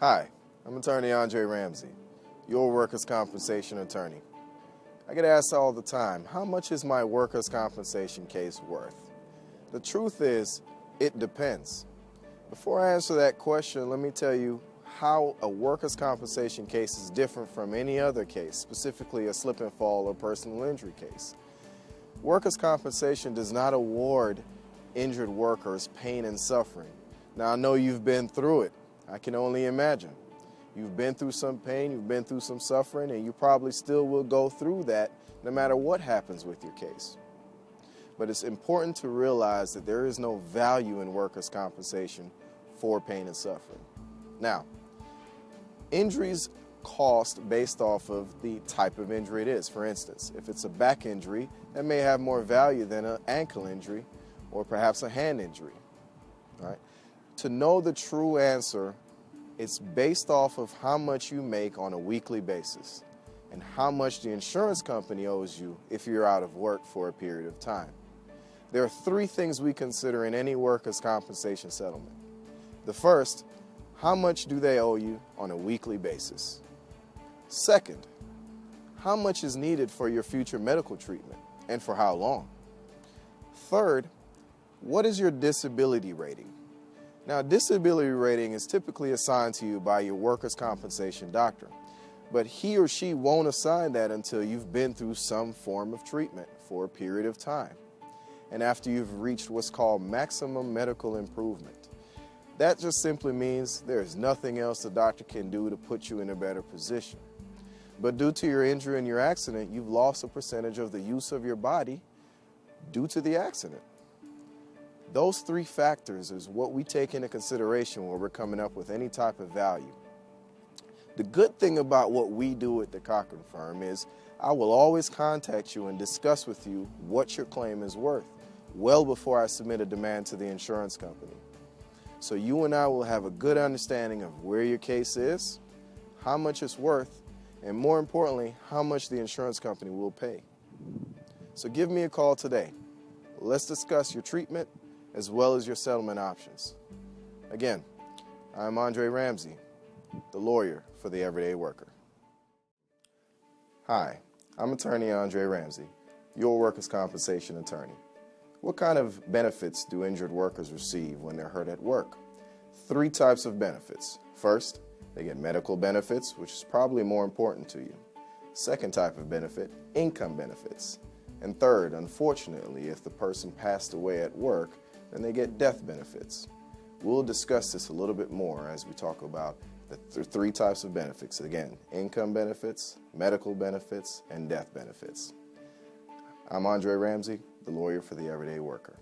Hi, I'm Attorney Andre Ramsay, your workers' compensation attorney. I get asked all the time, how much is my workers' compensation case worth? The truth is, it depends. Before I answer that question, let me tell you how a workers' compensation case is different from any other case, specifically a slip and fall or personal injury case. Workers' compensation does not award injured workers pain and suffering. Now, I know you've been through it. I can only imagine. You've been through some pain, you've been through some suffering, and you probably still will go through that no matter what happens with your case. But it's important to realize that there is no value in workers' compensation for pain and suffering. Now, injuries cost based off of the type of injury it is. For instance, if it's a back injury, that may have more value than an ankle injury or perhaps a hand injury. All right? To know the true answer, it's based off of how much you make on a weekly basis and how much the insurance company owes you if you're out of work for a period of time. There are three things we consider in any workers' compensation settlement. The first, how much do they owe you on a weekly basis? Second, how much is needed for your future medical treatment and for how long? Third, what is your disability rating? Now, disability rating is typically assigned to you by your workers' compensation doctor, but he or she won't assign that until you've been through some form of treatment for a period of time, and after you've reached what's called maximum medical improvement. That just simply means there's nothing else the doctor can do to put you in a better position. But due to your injury and your accident, you've lost a percentage of the use of your body due to the accident. Those three factors is what we take into consideration when we're coming up with any type of value. The good thing about what we do at the Cochran firm is I will always contact you and discuss with you what your claim is worth well before I submit a demand to the insurance company. So you and I will have a good understanding of where your case is, how much it's worth, and more importantly, how much the insurance company will pay. So give me a call today. Let's discuss your treatment as well as your settlement options. Again, I'm Andre Ramsay, the lawyer for the everyday worker. Hi, I'm Attorney Andre Ramsay, your workers' compensation attorney. What kind of benefits do injured workers receive when they're hurt at work? Three types of benefits. First, they get medical benefits, which is probably more important to you. Second type of benefit, income benefits. And third, unfortunately, if the person passed away at work, then they get death benefits. We'll discuss this a little bit more as we talk about the three types of benefits. Again, income benefits, medical benefits, and death benefits. I'm Andre Ramsay, the lawyer for the everyday worker.